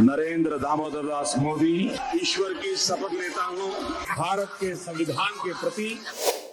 नरेंद्र दामोदर दास मोदी ईश्वर की शपथ लेता हूँ भारत के संविधान के प्रति।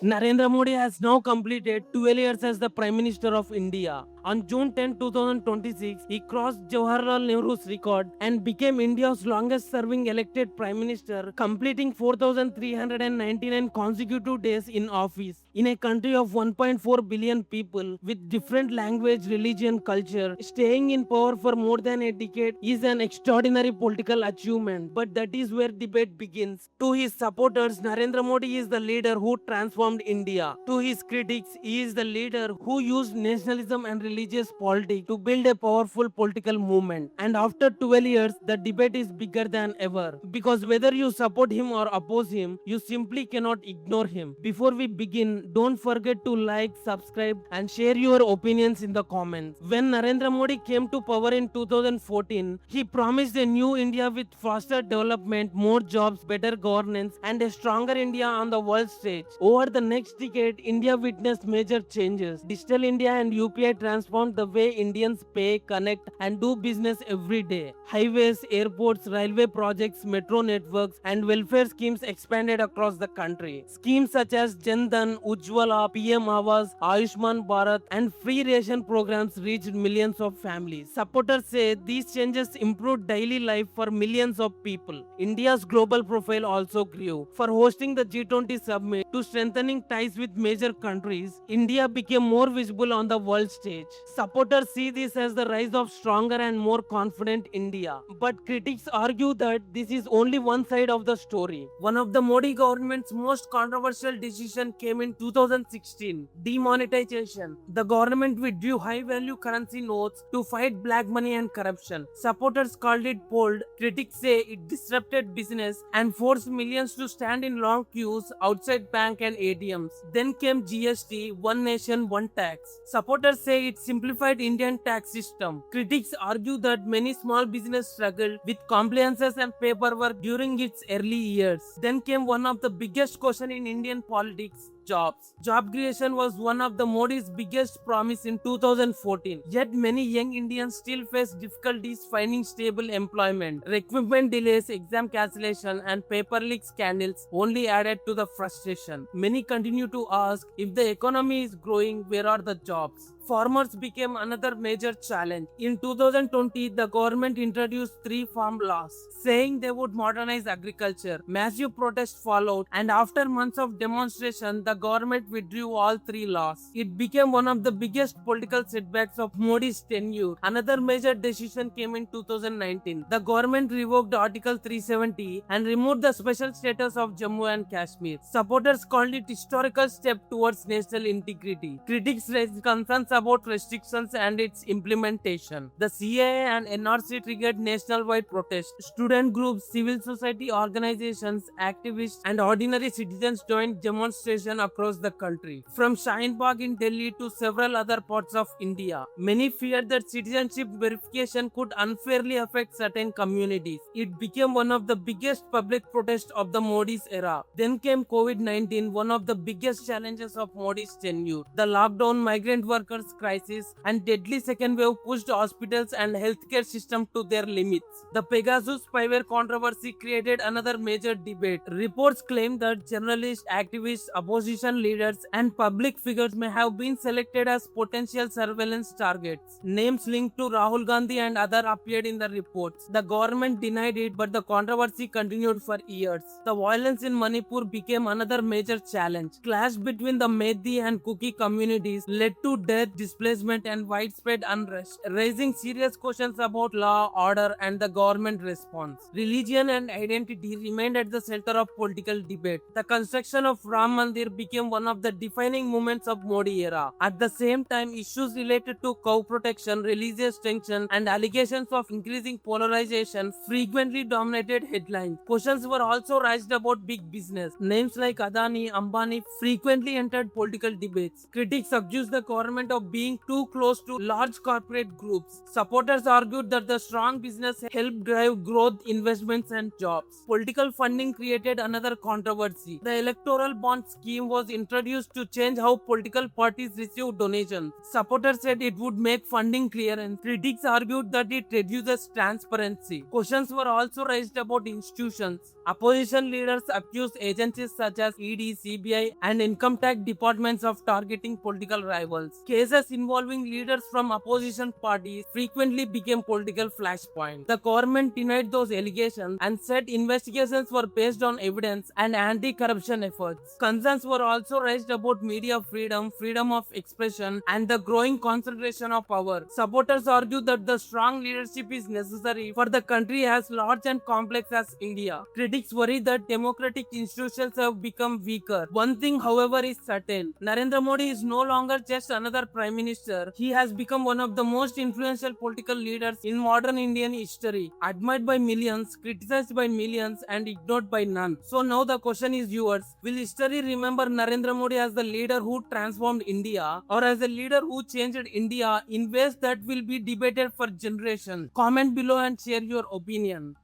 Narendra Modi has now completed 12 years as the Prime Minister of India. On June 10, 2026, he crossed Jawaharlal Nehru's record and became India's longest serving elected Prime Minister, completing 4,399 consecutive days in office. In a country of 1.4 billion people with different language, religion, culture, staying in power for more than a decade is an extraordinary political achievement. But that is where debate begins. To his supporters, Narendra Modi is the leader who transformed India. To his critics, he is the leader who used nationalism and religious politics to build a powerful political movement. And after 12 years, the debate is bigger than ever. Because whether you support him or oppose him, you simply cannot ignore him. Before we begin, don't forget to like, subscribe, and share your opinions in the comments. When Narendra Modi came to power in 2014, he promised a new India with faster development, more jobs, better governance, and a stronger India on the world stage. Over the next decade, India witnessed major changes. Digital India and UPI transformed the way Indians pay, connect, and do business every day. Highways, airports, railway projects, metro networks, and welfare schemes expanded across the country. Schemes such as Jan Dhan, Ujjwala, PM Awas, Ayushman Bharat, and free ration programs reached millions of families. Supporters say these changes improved daily life for millions of people. India's global profile also grew. For hosting the G20 summit to strengthening ties with major countries, India became more visible on the world stage. Supporters see this as the rise of stronger and more confident India. But critics argue that this is only one side of the story. One of the Modi government's most controversial decisions came in 2016, demonetization. The government withdrew high-value currency notes to fight black money and corruption. Supporters called it bold. Critics say it disrupted business and forced millions to stand in long queues outside bank and ATMs. Then came GST, One Nation, One Tax. Supporters say it simplified Indian tax system. Critics argue that many small business struggled with compliances and paperwork during its early years. Then came one of the biggest questions in Indian politics: jobs. Job creation was one of the Modi's biggest promise in 2014. Yet many young Indians still face difficulties finding stable employment. Recruitment delays, exam cancellation, and paper leak scandals only added to the frustration. Many continue to ask, if the economy is growing, where are the jobs? Farmers became another major challenge. In 2020, the government introduced 3 farm laws, saying they would modernize agriculture. Massive protests followed, and after months of demonstration, the government withdrew all 3 laws. It became one of the biggest political setbacks of Modi's tenure. Another major decision came in 2019. The government revoked Article 370 and removed the special status of Jammu and Kashmir. Supporters called it historical step towards national integrity. Critics raised concerns about restrictions and its implementation. The CAA and NRC triggered nationwide protests. Student groups, civil society organizations, activists, and ordinary citizens joined demonstrations across the country. From Shaheen Bagh in Delhi to several other parts of India, many feared that citizenship verification could unfairly affect certain communities. It became one of the biggest public protests of the Modi's era. Then came COVID-19, one of the biggest challenges of Modi's tenure. The lockdown, migrant workers crisis, and deadly second wave pushed hospitals and healthcare system to their limits. The Pegasus spyware controversy created another major debate. Reports claim that journalists, activists, opposition leaders, and public figures may have been selected as potential surveillance targets. Names linked to Rahul Gandhi and others appeared in the reports. The government denied it, but the controversy continued for years. The violence in Manipur became another major challenge. Clash between the Meitei and Kuki communities led to death, displacement, and widespread unrest, raising serious questions about law, order, and the government response. Religion and identity remained at the center of political debate. The construction of Ram Mandir became one of the defining moments of Modi era. At the same time, issues related to cow protection, religious tension, and allegations of increasing polarization frequently dominated headlines. Questions were also raised about big business. Names like Adani, Ambani frequently entered political debates. Critics accused the government of of being too close to large corporate groups. Supporters argued that the strong business helped drive growth, investments, and jobs. Political funding created another controversy. The electoral bond scheme was introduced to change how political parties receive donations. Supporters said it would make funding clear, and critics argued that it reduces transparency. Questions were also raised about institutions. Opposition leaders accused agencies such as ED, CBI, and income tax departments of targeting political rivals. Cases involving leaders from opposition parties frequently became political flashpoints. The government denied those allegations and said investigations were based on evidence and anti-corruption efforts. Concerns were also raised about media freedom, freedom of expression, and the growing concentration of power. Supporters argue that the strong leadership is necessary for the country as large and complex as India. Critics worry that democratic institutions have become weaker. One thing, however, is certain. Narendra Modi is no longer just another prime minister. He has become one of the most influential political leaders in modern Indian history, admired by millions, criticized by millions, and ignored by none. So now the question is yours. Will history remember Narendra Modi as the leader who transformed India, or as a leader who changed India in ways that will be debated for generations? Comment below and share your opinion.